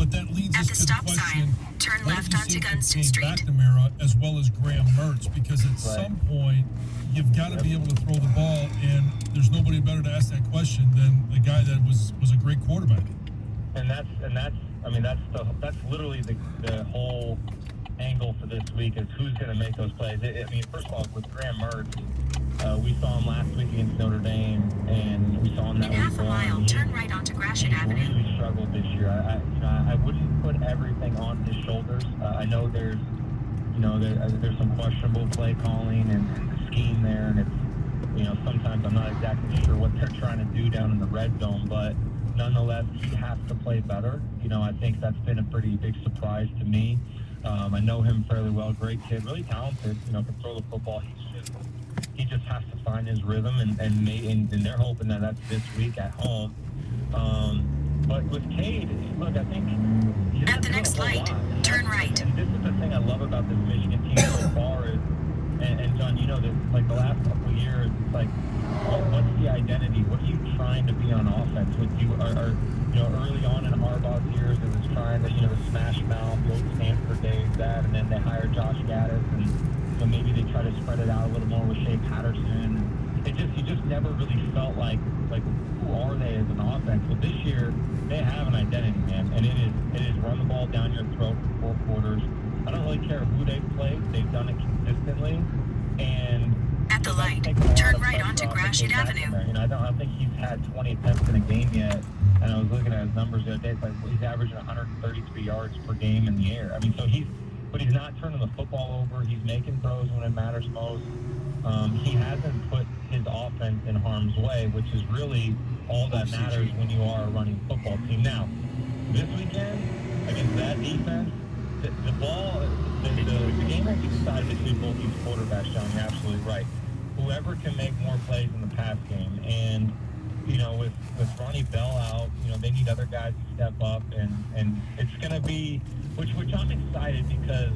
But that leads At us the to the stop question, sign, turn what left have you onto seen from Gunston Cade Street. McNamara as well as Graham Mertz? Because at some point, you've got to be able to throw the ball, and there's nobody better to ask that question than the guy that was a great quarterback. And that's literally the whole angle for this week is who's going to make those plays. First of all, with Graham Mertz, we saw him last week against Notre Dame, and we saw him that In week. half a mile, turn right onto Gratiot Avenue. He's really struggled this year. I wouldn't put everything on his shoulders. I know there's some questionable play calling and the scheme there, and it's, sometimes I'm not exactly sure what they're trying to do down in the red zone, but nonetheless, he has to play better. I think that's been a pretty big surprise to me. I know him fairly well. Great kid, really talented. Can throw the football. He just has to find his rhythm, and they're hoping that that's this week at home. But with Cade, look, I think at the next light, turn right. And this is the thing I love about this Michigan team so far is, and John, that like the last couple of years, it's like, what's the identity? What are you trying to be on offense? With you are early on in Harbaugh's years, it was trying to the smash mouth, the old Stanford days, that, and then they hired Josh Gaddis, and maybe they try to spread it out a little more with Shea Patterson. You just never really felt like who are they as an offense? Well, this year they have an identity, man, and it is run the ball down your throat for 4 quarters. I don't really care who they've played; they've done it consistently. And at the light, turn right onto Gratiot Avenue. I don't think he's had 20 attempts in a game yet. And I was looking at his numbers the other day. It's like he's averaging 133 yards per game in the air. But he's not turning the football over. He's making throws when it matters most. He hasn't put his offense in harm's way, which is really all that matters when you are a running football team. Now, this weekend, against that defense, the game will be decided between both these quarterbacks, John. You're absolutely right. Whoever can make more plays in the pass game. And, with Ronnie Bell out, they need other guys to step up. And it's going to be, which I'm excited because,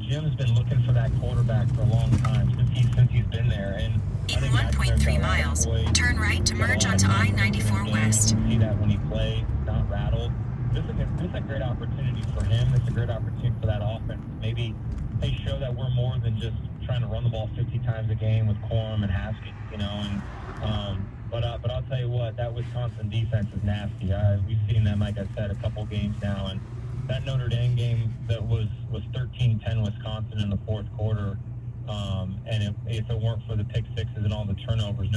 Jim's been looking for that quarterback for a long time since he's been there. And in 1.3 miles, turn right to merge onto I-94 West. You see that when he plays, not rattled. This is a great opportunity for him. It's a great opportunity for that offense. Maybe they show that we're more than just trying to run the ball 50 times a game with Corum and Haskins, But I'll tell you what, that Wisconsin defense is nasty. We've seen them, like I said, a couple games now, and that Notre Dame game that was 13-10 Wisconsin in the fourth quarter. And if it weren't for the pick sixes and all the turnovers,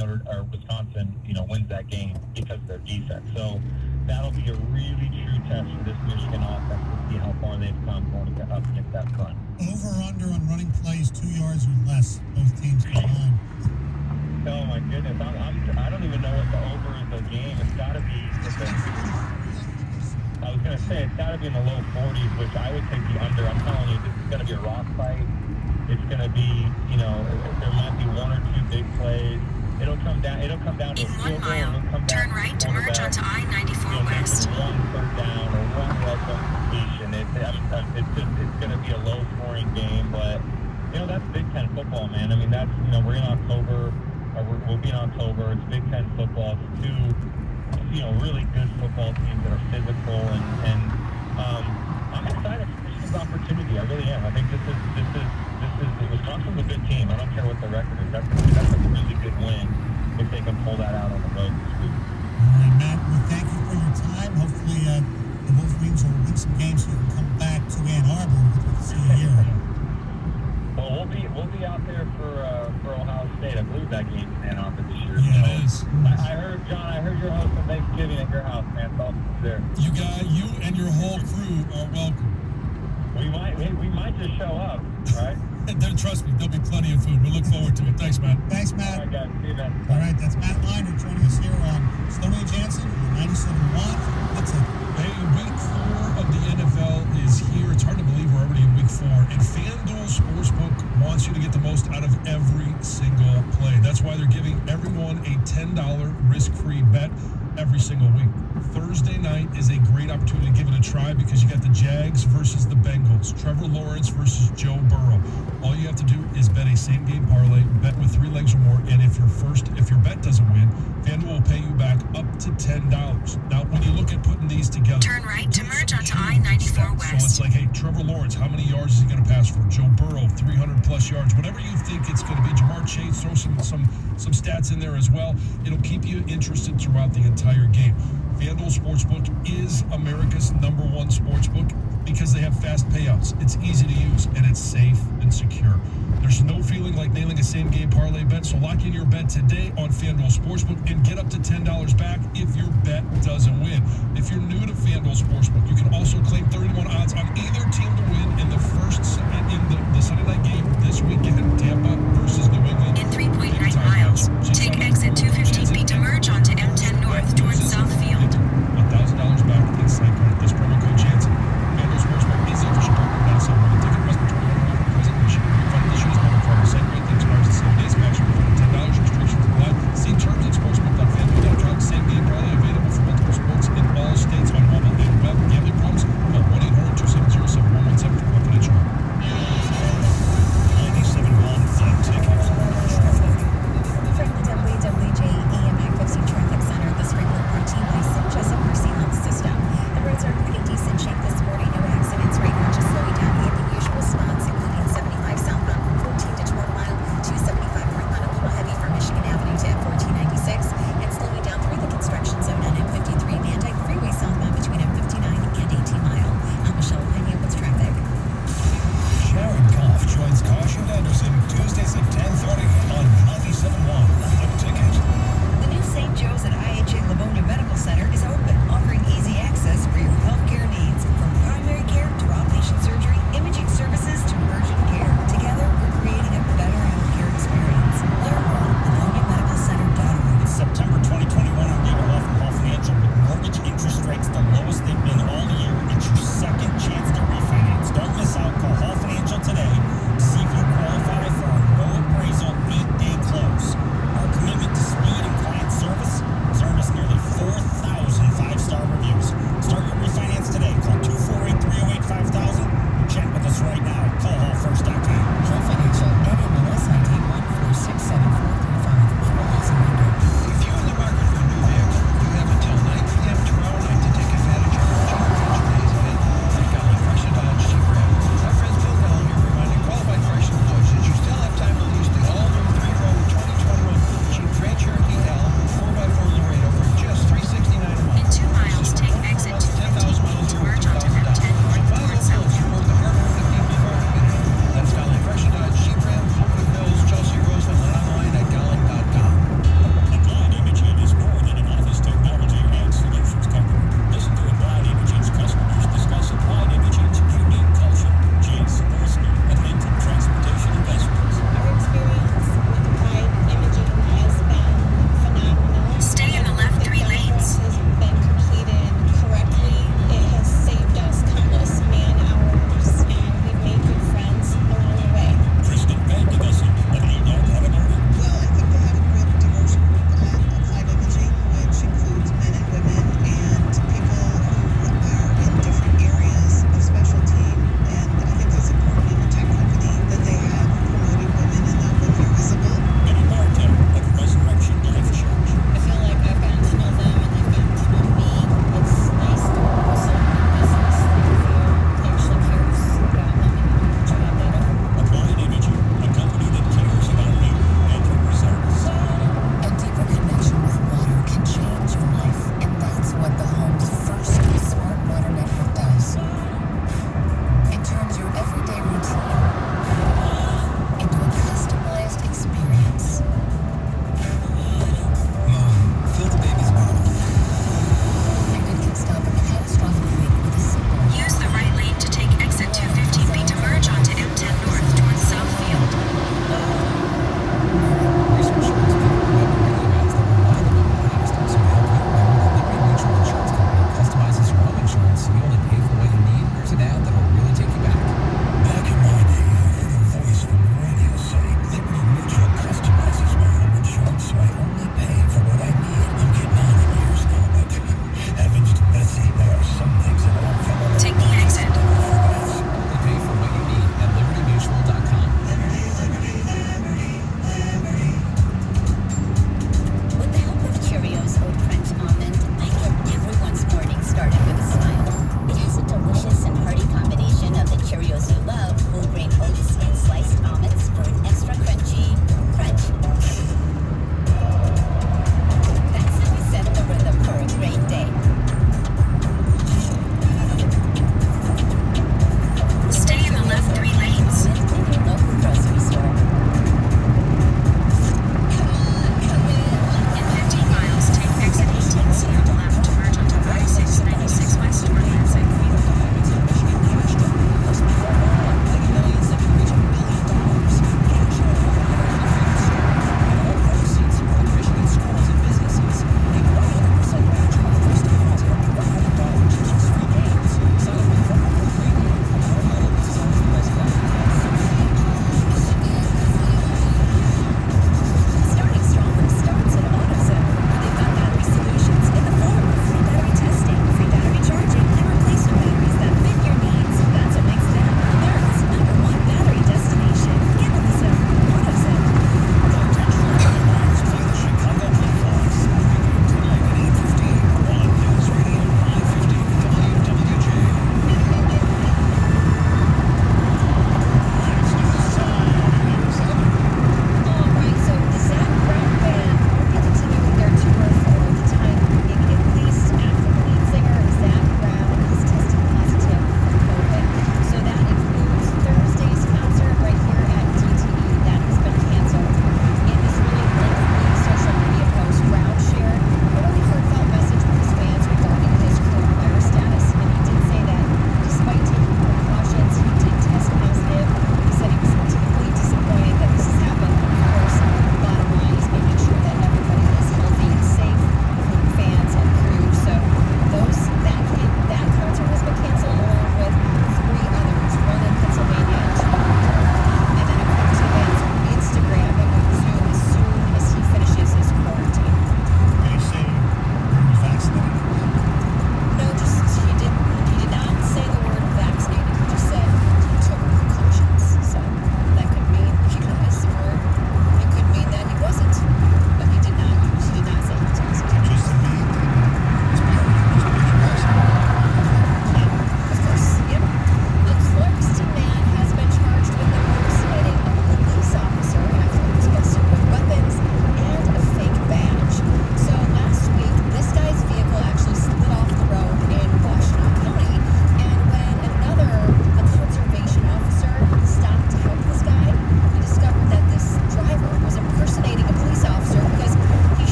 Wisconsin, wins that game because of their defense. So that'll be a really true test for this Michigan offense to see how far they've come going up against that front. Over or under on running plays 2 yards or less, both teams combined. Oh my goodness, I don't even know what the over is the game. It's got to be. I was going to say it's got to be in the low 40s, which I would take the under. I'm telling you, this is going to be a rock fight. It's going to be, there might be 1 or 2 big plays. It'll come down to a field goal. In 1 mile, turn right to merge onto I-94 West. One third down or one red zone completion. It's going to be a low scoring game, but that's Big Ten football, man. That's we're in October. We'll be in October. It's Big Ten football. It's 2, really good football teams that are physical, and I'm excited for Michigan's opportunity. I really am. I think this is Wisconsin's a good team. I don't care what the record is. That's a really good win if they can pull that out on the road this week. All right, Matt. Well, thank you for your time. Hopefully, the Wolverines will win some games so you can come back to Ann Arbor. We'll get to see you here. Well, we'll be out there for Ohio State. I believe that game's in Ann Arbor this year. Yeah, it is. I heard, John, you're hosting Thanksgiving at your house, man. So there. You and your whole crew are welcome. We might just show up, right? Trust me, there'll be plenty of food. We look forward to it. Thanks, Matt. Thanks, Matt. All right, guys. See you, man. All right, that's Matt Liner joining us here on Stoney Jansen, 97.1. That's it. Hey, week 4 of the NFL is here. It's hard to believe we're already in week 4. And FanDuel Sportsbook wants you to get the most out of every single play. That's why they're giving everyone a $10 risk-free bet every single week. Thursday night is a great opportunity to give it a try because you got the Jags versus the Bengals, Trevor Lawrence versus Joe Burrow. All you have to do is bet a same-game parlay, bet with 3 legs or more, and if your bet doesn't win, FanDuel will pay you back up to $10. Now, when you look at putting the piece together. Turn right to Do merge some onto cumulative I-94 stats. West. So it's like, hey, Trevor Lawrence, how many yards is he going to pass for? Joe Burrow, 300 plus yards. Whatever you think it's going to be. Jamar Chase, throw some stats in there as well. It'll keep you interested throughout the entire game. FanDuel Sportsbook is America's #1 sportsbook because they have fast payouts. It's easy to use, and it's safe and secure. There's no feeling like nailing a same-game parlay bet, so lock in your bet today on FanDuel Sportsbook and get up to $10 back if your bet doesn't win. If you're new to FanDuel Sportsbook, you can also claim 31 odds on either team to win in the Sunday night game this weekend, Tampa versus New England. In 3.9 miles, take exit 215B to merge onto M10 North towards Southfield. $1,000 back in site credit. This promo code Jansen. FanDuel Sportsbook is the official partner of Madison. Winning ticket must be 21 or older. Present Michigan. Refund issued as public farm. Site credit expires in 7 days. Maximum refund of $10. Restrictions apply. See terms at sportsbook.fanduel.com. Same game parlay available for multiple sports in all states on mobile and web. Gambling problems? Call 1-800-270-7117.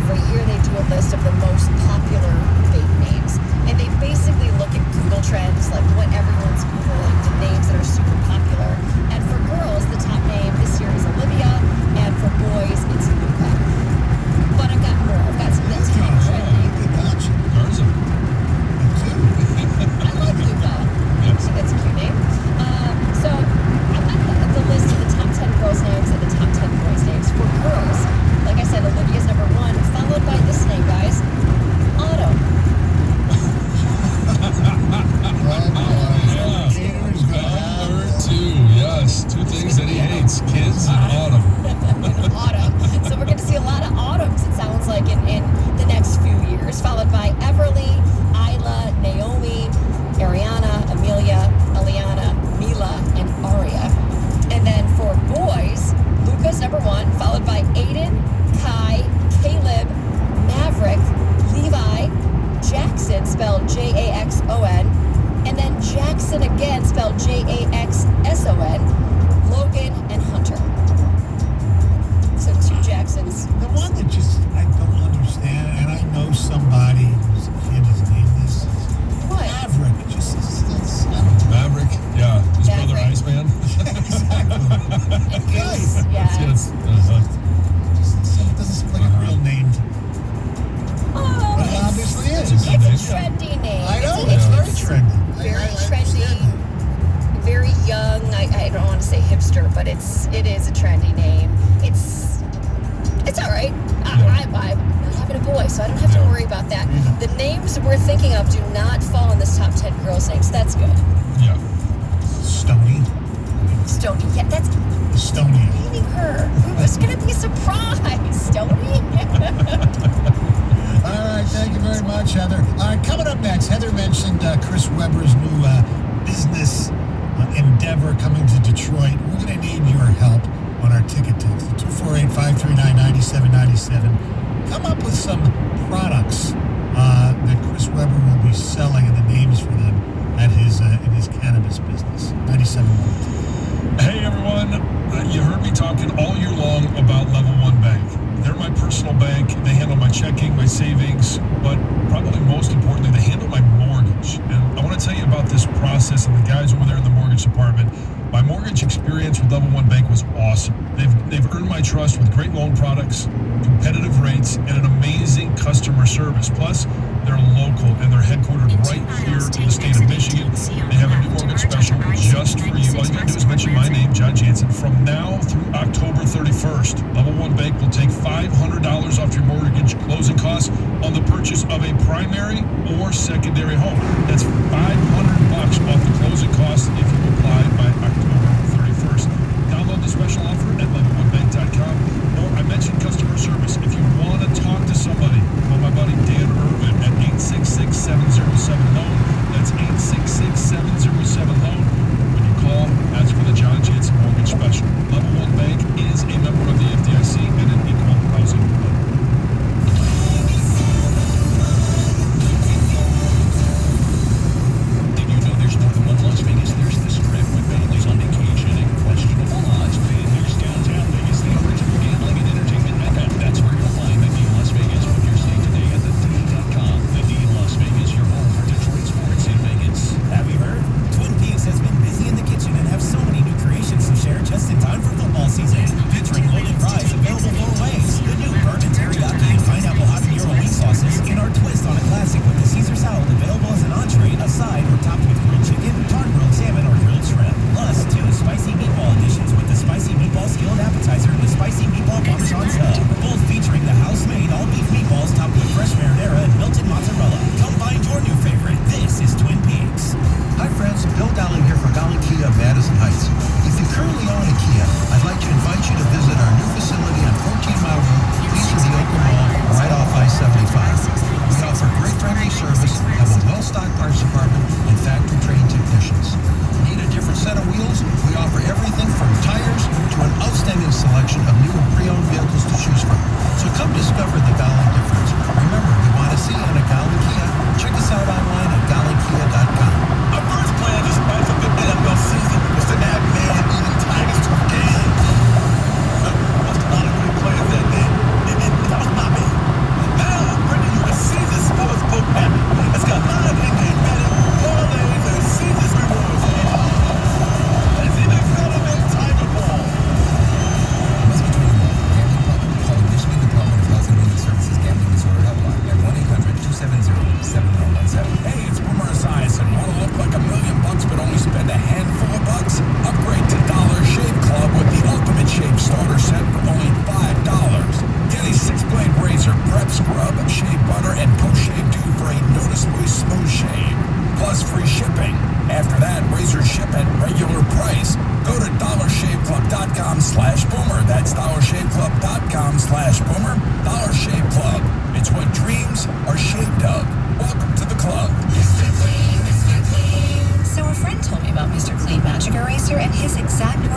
every year they do a list of the most popular vape names. And they basically look at Google Trends, like what everyone's Googling, the names that are super popular. And for girls, the top name this year is Olivia, and for boys, it's Luca. But I've got more. I've got some that's trendy. Garza. I like Luca. Yes. That's a cute name. So I've got the list of the top 10 girls' names and the top 10 boys' names. For girls, like I said, Olivia's number 1, followed by this name, guys. Autumn. Number 2, yes. 2 things that he hates, kids and autumn. Autumn. So we're going to see a lot of autumns, it sounds like, in the next few years, followed by Everly, Isla, Naomi, Ariana, Amelia, Eliana, Mila, and Aria. And then for boys, Luca's number 1, followed by Aiden, Kai, Caleb, Maverick, Levi, Jackson, spelled Jaxon, and then Jackson again, spelled Jaxson, Logan, and Hunter. So 2 Jacksons. The one that just I don't understand, and I know somebody whose kid has named this. What? Maverick. It just it's, I don't know. Maverick, yeah. His brother Maverick. Iceman. Exactly. And Goose, yeah. Yes. It doesn't seem like a real name. Oh, But it obviously is. It's a good it's a name. trendy name. I know, It's it's very it's trendy. Very I trendy. understand that. Very young. I don't want to say hipster, but it is a trendy name. It's all right. I'm not having a boy, so I don't have to worry about that. The names we're thinking of do not fall in this top 10 girls' names. That's good. Yeah. Stony. Stony. Yeah, that's Estonia. naming her. It was going to be a surprise. Stony. All right, thank you very much, Heather. All right, coming up next, Heather mentioned Chris Webber's new business endeavor coming to Detroit. We're going to need your help on our ticket text, 248-539-9797. Come up with some products that Chris Webber will be selling and the names for them at his in his cannabis business. 97.1. Hey everyone, you heard me talking all year long about Level 1 Bank. They're my personal bank. They handle my checking, my savings, but probably most importantly, they handle my mortgage. And I want to tell you about this process and the guys over there in the mortgage department. My mortgage experience with Level 1 Bank was awesome. They've earned my trust with great loan products, competitive rates, and an amazing customer service. Plus, they're local and they're headquartered right here in the state of Michigan. They have a new mortgage special just for you. All you gotta do is mention my name, John Jansen, from now through October 31st. Level 1 Bank will take $500 off your mortgage closing costs on the purchase of a primary or secondary home. That's $500 off the closing costs if you apply by October 31st. Download the special offer at level1bank.com. Or I mentioned customer service. If you want to talk to somebody, call my buddy Dan Irvin at 866-707-LOAN. That's 866-707-LOAN. When you call, ask for the John Jansen Mortgage Special. Level 1 Bank is a member of the FDIC and an equal housing lender. Did you know there's more than one Las Vegas? There's the Strip with Bailey's on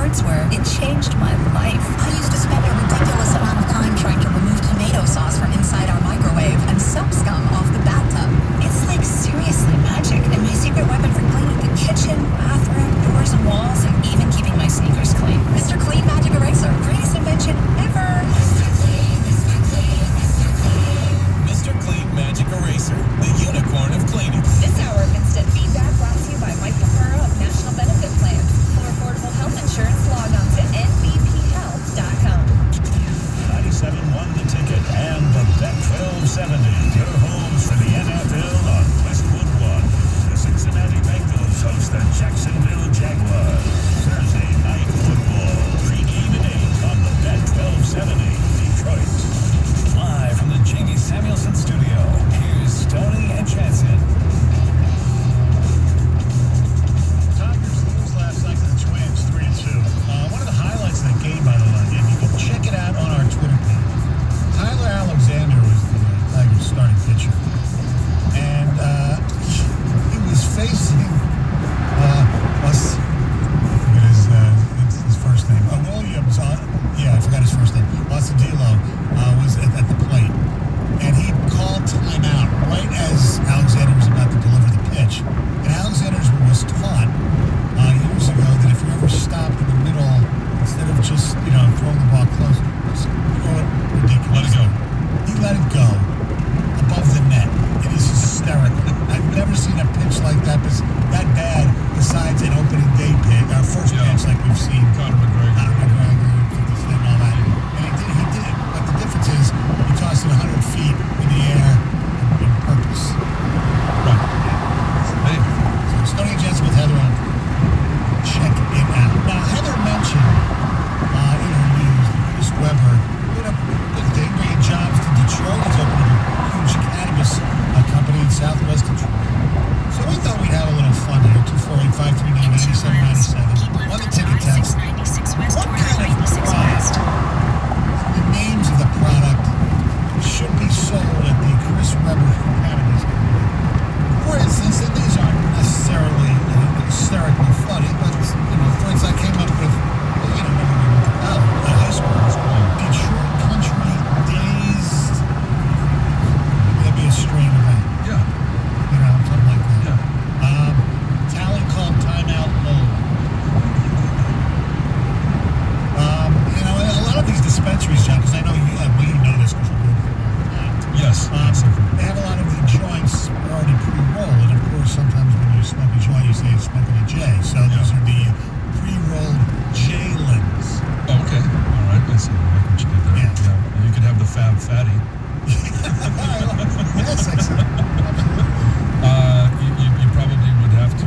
words were, "It changed my life." I used to spend a ridiculous amount of time trying to remove tomato sauce from inside our microwave and soap scum off the bathtub. It's like seriously magic, and my secret weapon for cleaning the kitchen, bathroom, doors and walls, and even keeping my sneakers clean. Mr. Clean Magic Eraser, greatest invention ever. Mr. Clean Magic Eraser, the unicorn of cleaning. This hour of instant feedback brought to you by Mike Papura of National Benefit Plans. For affordable health insurance, log on to nbphealth.com. 97 won the ticket and the Bet 1270. Your homes for the NFL on Westwood One. The Cincinnati Bengals host the Jacksonville Jaguars. Thursday night football. Pre-game at 8 on the Bet 1270. Detroit. Live from the Jamie Samuelson studio, here's Stoney and Jansen. Tigers lose last night to the Twins 3-2. One of the highlights of the game, by the way, and you can check it out on our Twitter page. Tyler Alexander was the Tigers starting pitcher. And he was facing us. His first name. Williams. I forgot his first name. Lasadillo was at the plate. And he called timeout right as Alexander was about to deliver the pitch. And Alexander was taught years ago that if you're ever stopped in the middle, instead of just, throwing the ball close, just throw it ridiculous. Let it go. He let it go above the net. It is hysterical. I've never seen a pitch like that bad besides an opening day pitch, our first pitch like we've seen. Conor McGregor. 50 Cent and all that. And he did it. But the difference is he tossed it 100 feet in the air on purpose. Right. Hey. So Stoney and Jensen with Heather on. Check it out. Now, Heather mentioned in her news that Chris Webber did a good thing, bringing jobs to Detroit. He's opening a huge cannabis company in southwest Detroit. So we thought we'd have a little fun here. 248-539-9797. Keep On left the onto ticket text. I-696 West What toward kind of I-96 West. the names of the product should be sold at the Chris Webber Cannabis Company. For instance, and these aren't necessarily hysterically funny, but for instance, I came up with, when we went to college, high school, Detroit Country Days. Maybe be a strain of that. Yeah. Something like that. Yeah. Talent called timeout mode. A lot of these dispensaries, John, because I know you know this because you're doing it for a long time. Yes. They have a lot of the joints already pre-rolled, and of course, sometimes when you smoke a joint, you say you're smoking a J. So those are the pre-rolled J-lins. Oh, okay. All right. I see. I like what you did there. Yeah. And you could have the Fab Fatty. Yes, excellent. Absolutely. You probably would have to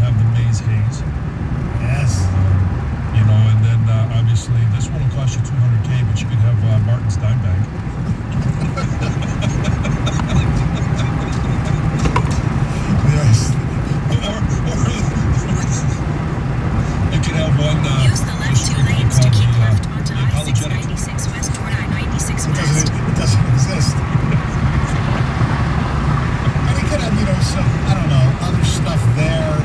have the Maze Haze. Yes. And then obviously this one will cost you $200K, but you could have Martin's Dime Bag. Yes. Or you could have one. Use the left just two strictly lanes to called keep the, left onto the apologetic. I-696 West toward I-96 It West. doesn't exist. And it could have, some, I don't know, other stuff there.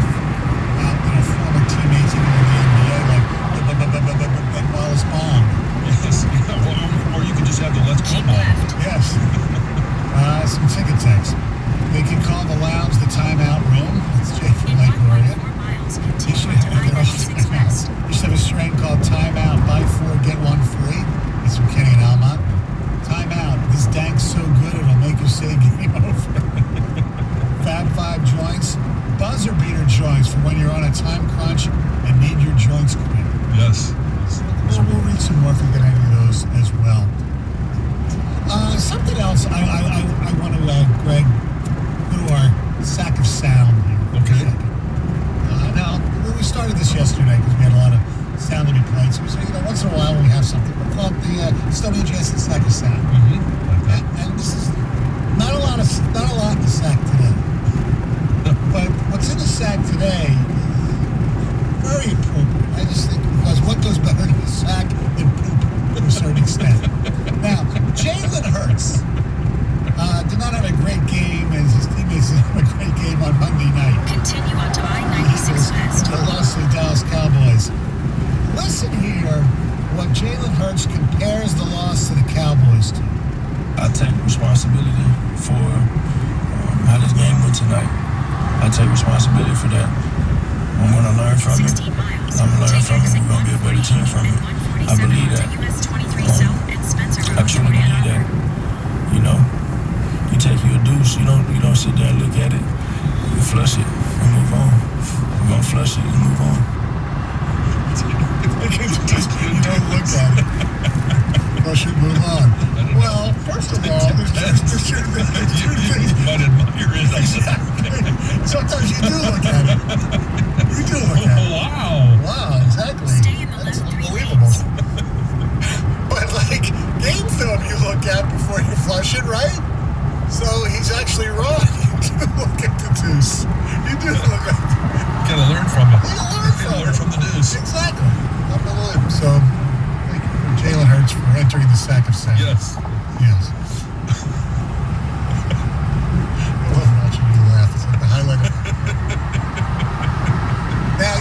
Former teammates even in the NBA, like Ben Wallace Bond. Yes. Or you could just have the Let's Go Keep Ball. left. Yes. Some ticket text. They can call the lounge the timeout room. That's Jay from In Lake Gloria. 1.4 miles, You continue should onto have I-96 West. You should have a strain called Timeout. Buy 4, get 1 free. It's from Kenny and Almont. Timeout. This dank's so good it'll make you say game over. Fab 5 joints. Buzzer beater joints for when you're on a time crunch and need your joints quick. Yes. We'll read some more if we get any of those as well. Something else I want to, Greg, go to our sack of sound here. For Okay. a second. Now, we started this yesterday because we had a lot of sound to be played. So we said, once in a while when we have something, we'll call it the Stoney and Jansen sack of sound. Mm-hmm. Like that. And this is not a lot in the sack today. But what's in the sack today is very appropriate. I just think because what goes better in the sack than poop to a certain extent. Now, Jalen Hurts did not have a great game, as his teammates didn't have a great game on Monday night. Continue onto I-96 West. The loss to the Dallas Cowboys. Less what Jalen Hurts compares the loss to the Cowboys to. I take responsibility for how this game went tonight. I take responsibility for that. I'm going to learn from it. I'm going to learn from it. We're going to be a better team from it. I believe that. I truly believe that. You know, you take your deuce, you don't sit there and look at it. You flush it and move on. You're going to flush it and move on. You don't look at it. Flush it, move on. Well, first of all, there's two things. You might admire it. Exactly. Sometimes you do look at it. You do look at it. Wow, exactly. That's unbelievable. But like, game film you look at before you flush it, right? So he's actually wrong. You do look at the deuce. You do look at it. You gotta learn from it. You learn from the deuce. Exactly. Unbelievable. So, thank you for Jalen Hurts for entering the sack of sand. Yes. Yes. I love watching you laugh. It's like the highlight of Now,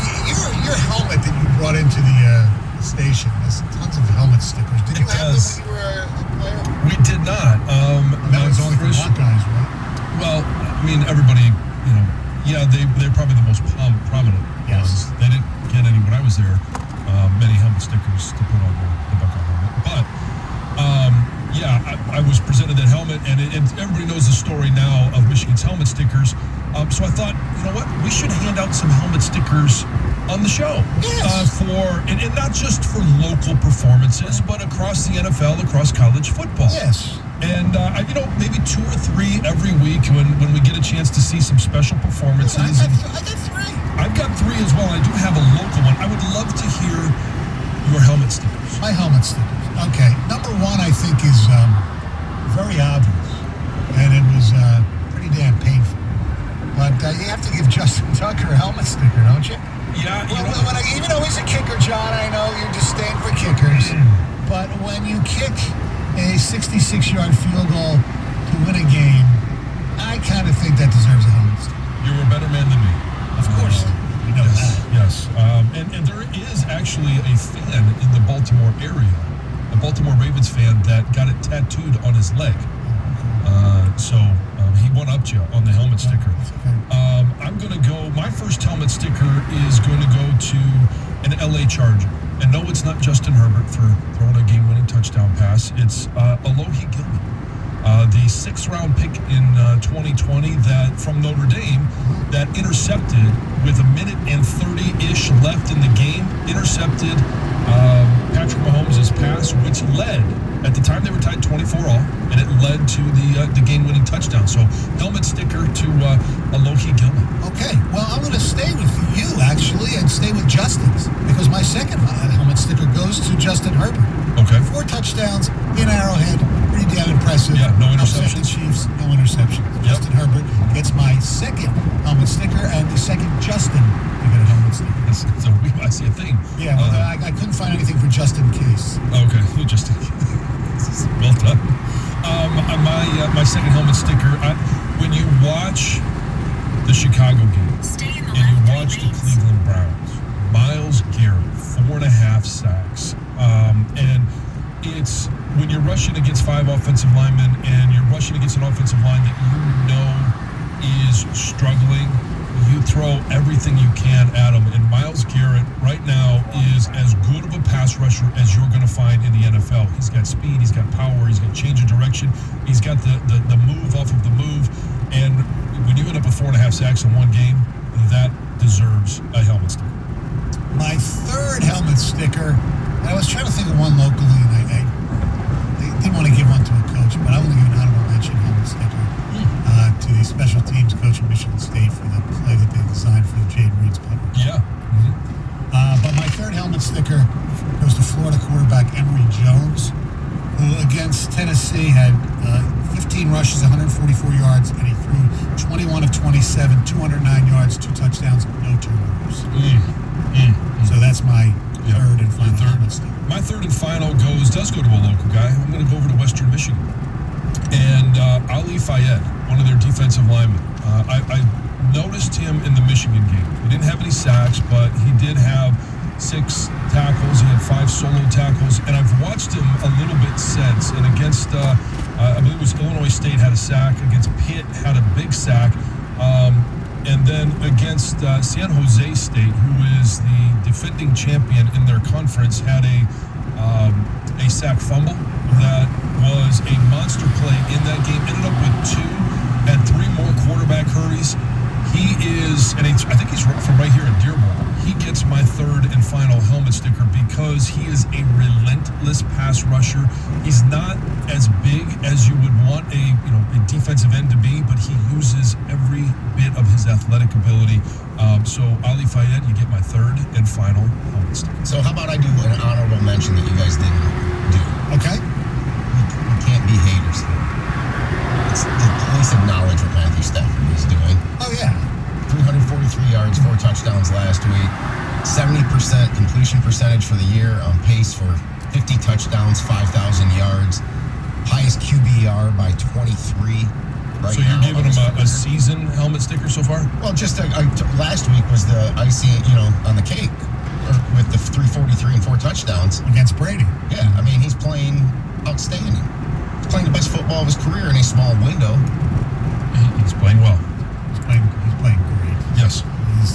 your helmet that you brought into the station has tons of helmet stickers. Did you have them when you were a player? We did not. That was only for hot guys, right? Well, I mean, everybody, they're probably the most prominent ones. They didn't get any when I was there. Many helmet stickers to put on the Buckeye helmet, but I was presented that helmet, and everybody knows the story now of Michigan's helmet stickers. So I thought, you know what, we should hand out some helmet stickers on the show. Yes. And not just for local performances, but across the NFL, across college football. Yes. And maybe 2 or 3 every week when we get a chance to see some special performances. I got 3. I've got 3 as well. I do have a local one. I would love to hear your helmet stickers. My helmet stickers. Okay. Number 1, I think, is very obvious, and it was pretty damn painful. But you have to give Justin Tucker a helmet sticker, don't you? Yeah. Even though he's a kicker, John, I know you're disdain for kickers, but when you kick a 66-yard field goal to win a game, I kind of think that deserves a helmet sticker. You're a better man than me. Of course. You know that. Yes. And there is actually a fan in the Baltimore area, a Baltimore Ravens fan that got it tattooed on his leg. So he one-upped you on the helmet sticker. I'm going to go, my first helmet sticker is going to go to an LA Charger. And no, it's not Justin Herbert for throwing a game-winning touchdown pass. It's Alohi Gilman, the 6th-round pick in 2020 that from Notre Dame that intercepted with 1:30-ish left in the game, intercepted Patrick Mahomes' pass, which led, at the time they were tied 24-all, and it led to the game-winning touchdown. So helmet sticker to Alohi Gilman. Okay, well, I'm going to stay with you, actually, and stay with Justin's, because my second helmet sticker goes to Justin Herbert. Okay. 4 touchdowns in Arrowhead, pretty damn impressive. Yeah, no Upset interceptions. the Chiefs, no interceptions. Yep. Justin Herbert gets my second helmet sticker, and the second Justin to get a helmet sticker. So I see a thing. Yeah, well, I couldn't find anything for Justin Case. Okay, just well done. My second helmet sticker. When you watch the Chicago game and you watch the Cleveland Browns, Myles Garrett, 4.5 sacks, and it's when you're rushing against 5 offensive linemen and you're rushing against an offensive line that you know is struggling. You throw everything you can at him, and Myles Garrett right now is as good of a pass rusher as you're going to find in the NFL. He's got speed, he's got power, he's got change of direction, he's got the move off of the move, and when you end up with 4.5 sacks in one game, that deserves a helmet sticker. My third helmet sticker, and I was trying to think of one locally, and I didn't want to give one to a coach, but I want to give an honorable mention helmet sticker to the special teams coach at Michigan State for the play that they designed for the Jaden Reed's punt. Yeah. But my third helmet sticker goes to Florida quarterback Emory Jones, who against Tennessee had 15 rushes, 144 yards, and he threw 21 of 27, 209 yards, 2 touchdowns, no turnovers. So that's my third and final helmet sticker. My third and final does go to a local guy. I'm going to go over to Western Michigan. And Ali Fayed, one of their defensive linemen. I noticed him in the Michigan game. He didn't have any sacks, but he did have 6 tackles. He had 5 solo tackles, and I've watched him a little bit since. And against, I believe it was Illinois State had a sack. Against Pitt had a big sack. And then against San Jose State, who is the defending champion in their conference, had a sack fumble that was a monster play in that game. Ended up with 2, had 3 more quarterback hurries. He is, and I think he's from right here in Dearborn. He gets my 3rd and final helmet sticker because he is a relentless pass rusher. He's not as big as you would want a defensive end to be, but he uses every bit of his athletic ability. So Ali Fayed, you get my 3rd and final helmet sticker. So how about I do an honorable mention that you guys didn't do? Okay. We can't be haters. It's the police acknowledge what Matthew Stafford is doing. Oh, yeah. 343 yards, 4 touchdowns last week. 70% completion percentage for the year, on pace for 50 touchdowns, 5,000 yards. Highest QBR by 23. Right so you're giving him a season helmet sticker so far? Well, just last week was the icing, on the cake, with the 343 and 4 touchdowns against Brady. Yeah, I mean, he's playing outstanding. He's playing the best football of his career in a small window. He's playing well. He's playing great. Yes.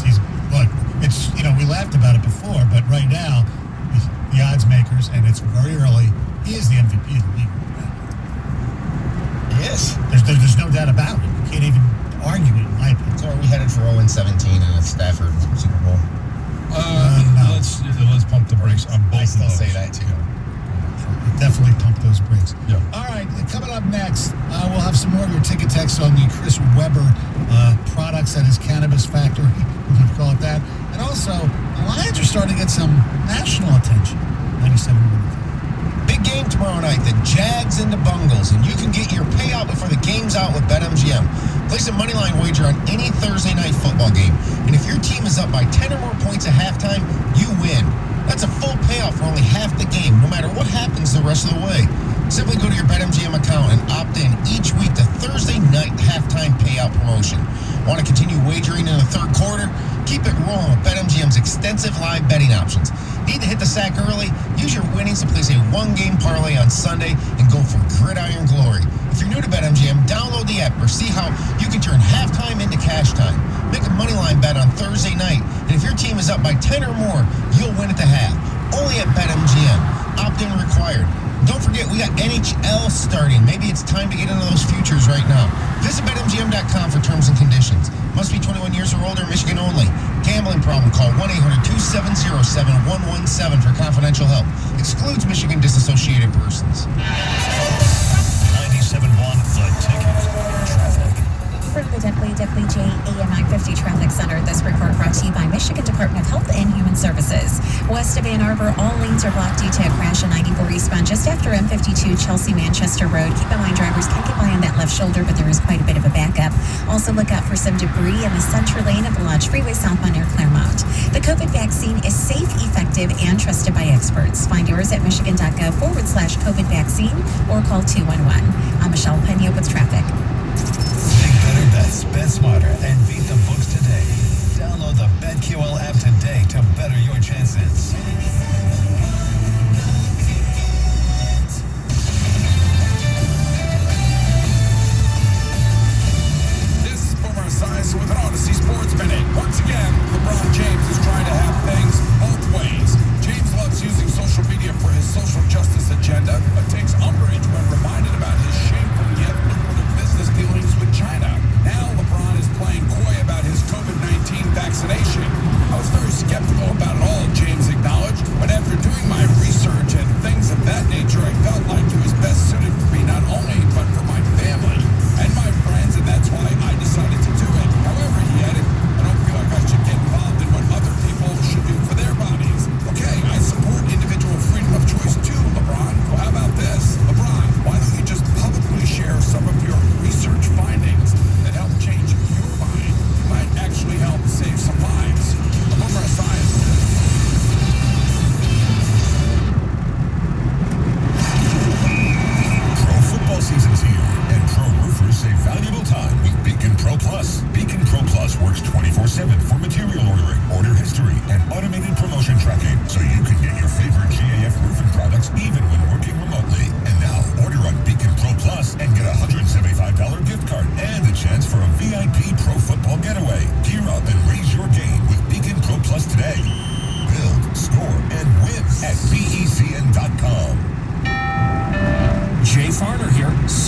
He's look. It's we laughed about it before, but right now, the odds makers, and it's very early. He is the MVP of the league. Yes. There's no doubt about it. You can't even argue it in my opinion. So are we headed for 0-17 in a Stafford Super Bowl? No. Let's pump the brakes on both I still of those. say that too. Definitely pump those brakes. Yeah. All right, coming up next, we'll have some more of your ticket texts on the Chris Webber products at his cannabis factory, if you call it that. And also, the Lions are starting to get some national attention. 97 Big game tomorrow night, the Jags and the Bungles, and you can get your payout before the game's out with BetMGM. Place a moneyline wager on any Thursday night football game, and if your team is up by 10 or more points at halftime, you win. That's a full payout for only half the game, no matter what happens the rest of the way. Simply go to your BetMGM account and opt in each week to Thursday night halftime payout promotion. Want to continue wagering in the third quarter? Keep it rolling with BetMGM's extensive live betting options. Need to hit the sack early? Use your winnings to place a one-game parlay on Sunday and go for gridiron glory. If you're new to BetMGM, download the app or see how you can turn halftime into cash time. Make a moneyline bet on Thursday night, and if your team is up by 10 or more, you'll win at the half. Only at BetMGM. Opt-in required. Don't forget, we got NHL starting. Maybe it's time to get into those futures right now. Visit BetMGM.com for terms and conditions. Must be 21 years or older, Michigan only. Gambling problem, call 1-800-270-7117 for confidential help. Excludes Michigan disassociated persons. 97.1 The Ticket. Traffic. From the WWJ AM 950 Traffic Center, this report brought to you by Michigan Department of Health and Human Services. West of Ann Arbor, all lanes are blocked due to a crash on 94 eastbound just after M52 Chelsea-Manchester Road. Keep in mind, drivers can get by on that left shoulder, but there is quite a bit of a backup. Also, look out for some debris in the center lane of the Lodge Freeway southbound near Claremont. The COVID vaccine is safe, effective, and trusted by experts. Find yours at michigan.gov/COVID vaccine or call 211. I'm Michelle Pena with traffic. Think better bets, bet smarter, and beat the books today. Download the BetQL app today to better your chances. This is Boomer Esiason with an Odyssey Sports Minute. Once again, LeBron James is trying to have things both ways. James loves using social media for his social justice agenda, but takes umbrage when reminded about his shameful yet lucrative business dealings with China. Now LeBron is playing coy about his COVID-19 vaccination. I was very skeptical about it all, James acknowledged, but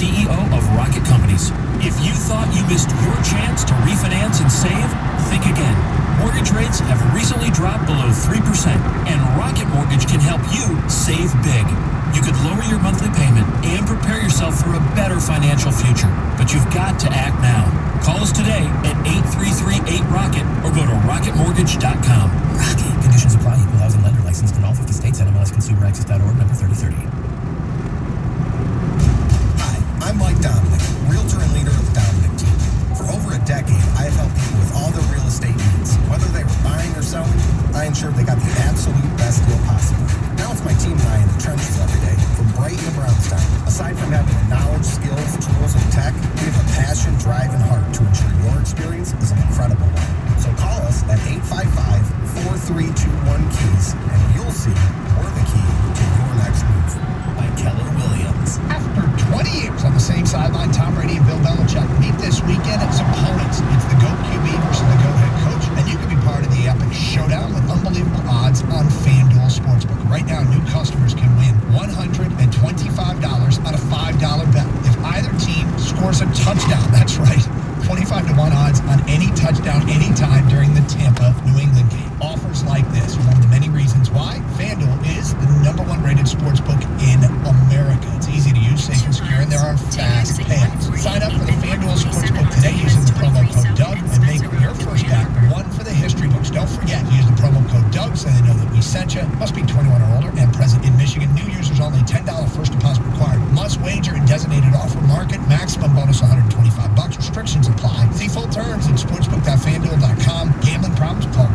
CEO of Rocket Companies. If you thought you missed your chance to refinance and save, think again. Mortgage rates have recently dropped below 3%, and Rocket Mortgage can help you save big. You could lower your monthly payment and prepare yourself for a better financial future, but you've got to act now. Call us today at 833-8ROCKET or go to rocketmortgage.com. Rocket. Conditions apply. Equal housing lender licensed in all 50 states. NMLSConsumerAccess.org, number 3030. Hi, I'm Mike Dominic, realtor and leader of the Dominic team. For over a decade, I have helped people with all their real estate needs. Whether they were buying or selling, I ensured they got the absolute best deal possible. Now it's my team and I in the trenches every day, from Brighton to Brownstown. Aside from having the knowledge, skills, tools, and tech, we have a passion, drive, and heart to ensure your experience is an incredible one. So call us at 855-4321-KEYS, and you'll see we're the key to your next move. By Keller Williams. After 20 years on the same sideline, Tom Brady and Bill Belichick meet this weekend as opponents. It's the GOAT QB versus the GOAT head coach, and you can be part of the epic showdown with unbelievable odds on FanDuel Sportsbook. Right now, new customers can win $125 on a $5 bet if either team scores a touchdown. That's right. 25-1 odds on any touchdown anytime during the Tampa-New England game. Offers like this are one of the many reasons why FanDuel is the #1 rated sportsbook in America. It's easy to use, safe and secure, and there are fast payouts. Sign up for the FanDuel Sportsbook today using the promo code Doug and make your first bet one for the history books. Don't forget to use the promo code Doug so they know that we sent you. Must be 21 or older and present in Michigan. New users only. $10 first deposit required. Must wager in designated offer market. Maximum bonus $125. Restrictions apply. See full terms at sportsbook.fanduel.com. Gambling problems? Call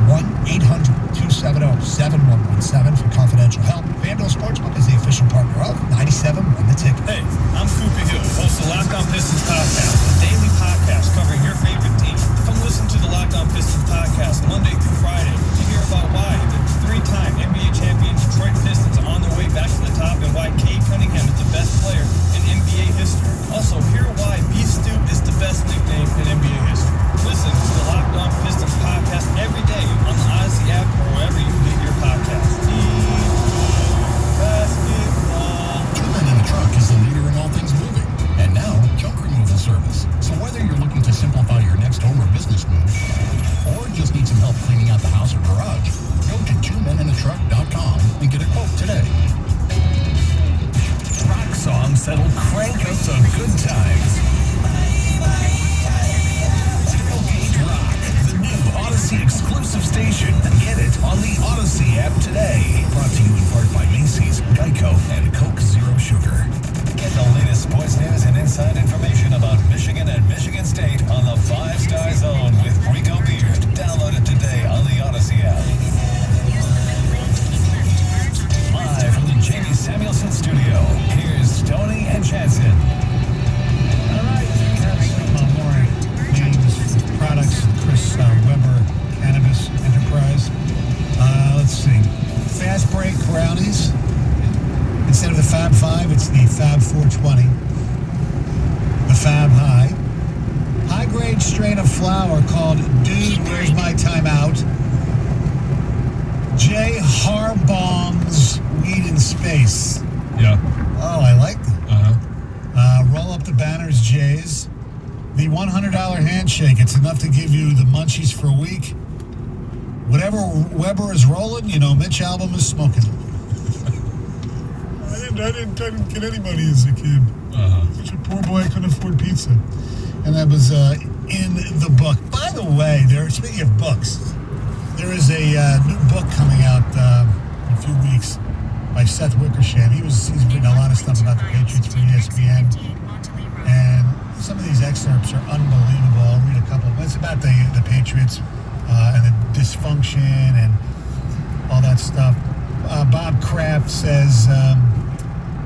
1-800-270-7117 for confidential help. FanDuel Sportsbook is the official partner of 97 Win the Ticket. Hey, I'm Cooper Hill, host of the Locked On Pistons podcast, a daily podcast covering your favorite team. Come listen to the Locked On Pistons podcast Monday through Friday to hear about why the three-time NBA champion Detroit Pistons are on their way back to the top and why Cade Cunningham is the best player in NBA history. Also, hear why Beef Stew is the best nickname in NBA history. Listen to the Locked On Pistons podcast every day on the Odyssey app or wherever you get your podcasts. Basketball. Two-Man in a Truck is the leader in all things moving, and now junk removal service. So whether you're looking to simplify your next home or business move, or just need some help cleaning out the house or garage, go to twomeninatruck.com and get a quote today. Rock songs that'll crank up the good times. Tailgate Rock, the new Odyssey exclusive station. Get it on the Odyssey app today. Brought to you in part by Macy's, Geico, and Coke Zero Sugar. Get the latest sports news and inside information about Michigan and Michigan State on the 5-Star Zone with Rico Beard. Download it today on the Odyssey app. Live from the Jamie Samuelson studio, here's Tony and Jansen. All right, more names, products, Chris Weber, Cannabis Enterprise. Let's see. Fast Break Brownies. Instead of the Fab 5, it's the Fab 420. The Fab High. High-grade strain of flour called Dude, Where's My Timeout? J. Harbong's Weed in Space. Yeah. Oh, I like that. Roll Up the Banners, Jays. The $100 handshake. It's enough to give you the munchies for a week. Whatever Weber is rolling, you know, Mitch Albom is smoking. I didn't get anybody as a kid. Such a poor boy, I couldn't afford pizza. And that was in the book. By the way, speaking of books, there is a new book coming out in a few weeks by Seth Wickersham. He's written a lot of stuff about the Patriots for ESPN. And some of these excerpts are unbelievable. I'll read a couple. It's about the Patriots and the dysfunction and all that stuff. Bob Kraft says,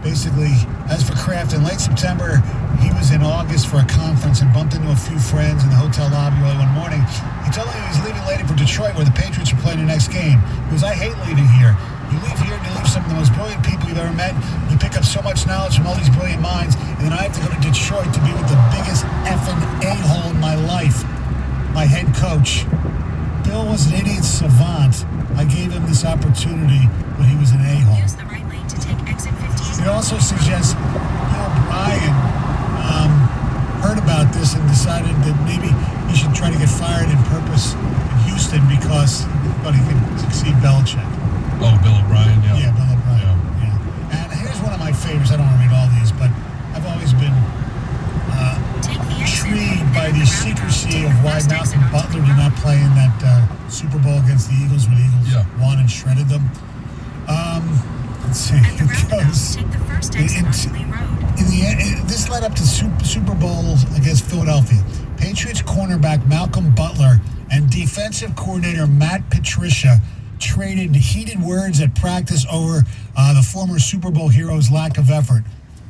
basically, as for Kraft, in late September, he was in August for a conference and bumped into a few friends in the hotel lobby early one morning. He told me he was leaving late for Detroit, where the Patriots were playing the next game. He goes, I hate leaving here. You leave here and you leave some of the most brilliant people you've ever met. You pick up so much knowledge from all these brilliant minds, and then I have to go to Detroit to be with the biggest effing a-hole in my life, my head coach. Bill was an idiot savant. I gave him this opportunity, but he was an a-hole. He also suggests Bill Bryan heard about this and decided that maybe he should try to get fired in purpose in Houston because he thought he could succeed Belichick. Oh, Bill O'Brien, yeah. Yeah, Bill O'Brien. Yeah. And here's one of my favorites. I don't want to read all these, but I've always been intrigued by the secrecy of why Malcolm Butler did not play in that Super Bowl against the Eagles when the Eagles won and shredded them. Let's see. It goes. This led up to Super Bowl against Philadelphia. Patriots cornerback Malcolm Butler and defensive coordinator Matt Patricia traded heated words at practice over the former Super Bowl hero's lack of effort.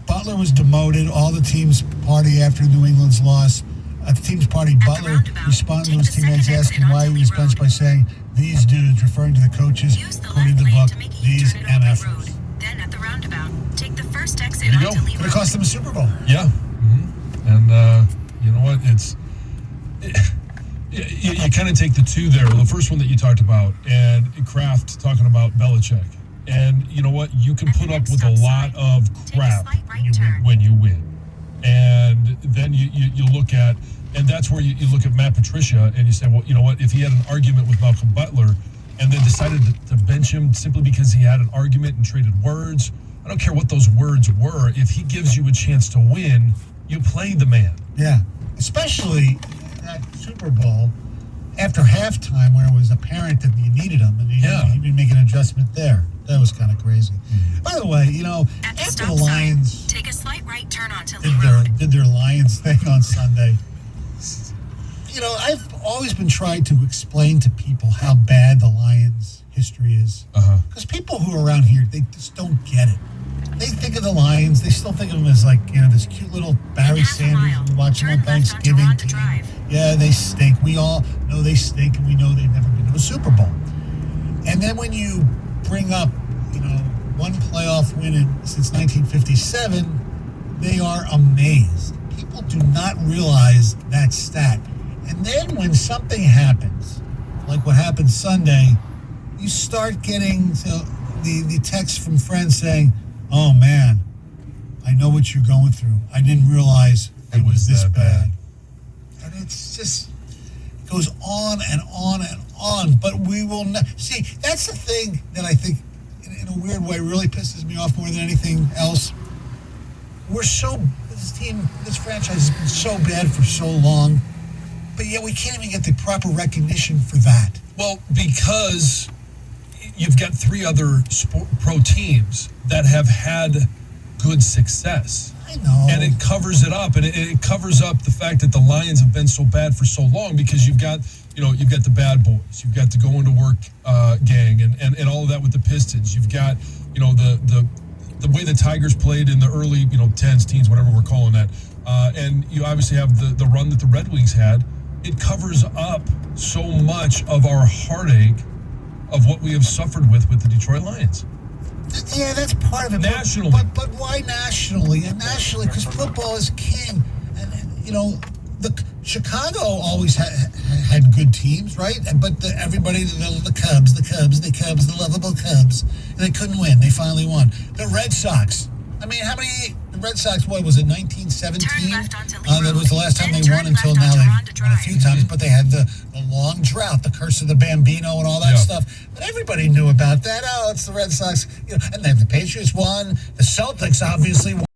Butler was demoted. All the team's party after New England's loss. At the team's party, Butler responded to his teammates asking why he was benched by saying, "These dudes," referring to the coaches, quoted the book, "These MFers." Then at the roundabout, take the first exit There you go. Could have cost them a Super Bowl. Yeah. Mm-hmm. And you know what? You kind of take the two there. The first one that you talked about, and Kraft talking about Belichick. And you know what? You can put up with a lot of crap when you win. And then you look at, and that's where you look at Matt Patricia and you say, well, you know what? If he had an argument with Malcolm Butler and then decided to bench him simply because he had an argument and traded words, I don't care what those words were. If he gives you a chance to win, you play the man. Yeah, especially that Super Bowl after halftime where it was apparent that you needed him and he didn't make an adjustment there. That was kind of crazy. By the way, you know, after the Lions take a slight right turn onto Lee Road. did their Lions thing on Sunday, you know, I've always been trying to explain to people how bad the Lions history is. Because people who are around here, they just don't get it. They think of the Lions, they still think of them as like, you know, this cute little Barry Sanders we watch them on Thanksgiving. Yeah, they stink. We all know they stink, and we know they've never been to a Super Bowl. And then when you bring up, you know, one playoff win since 1957, they are amazed. People do not realize that stat. And then when something happens, like what happened Sunday, you start getting the text from friends saying, "Oh man, I know what you're going through. I didn't realize it was this bad." And it's just, it goes on and on and on. But we will not see. That's the thing that I think, in a weird way, really pisses me off more than anything else. This franchise has been so bad for so long, but yet we can't even get the proper recognition for that. Well, because you've got three other pro teams that have had good success. I know. And it covers it up, and it covers up the fact that the Lions have been so bad for so long because you've got the bad boys, you've got the going to work gang, and all of that with the Pistons. You've got, you know, the way the Tigers played in the early, you know, 10s, teens, whatever we're calling that. And you obviously have the run that the Red Wings had. It covers up so much of our heartache of what we have suffered with the Detroit Lions. Yeah, that's part of it. Nationally. But why nationally? And nationally, because football is king. And you know, Chicago always had good teams, right? But everybody, the Cubs, the lovable Cubs, and they couldn't win. They finally won. The Red Sox. I mean, the Red Sox, what was it, 1917? That was the last time they won until now. They've won a few times, but they had the long drought, the curse of the Bambino and all that stuff. But everybody knew about that. Oh, it's the Red Sox. You know, and then the Patriots won. The Celtics obviously won.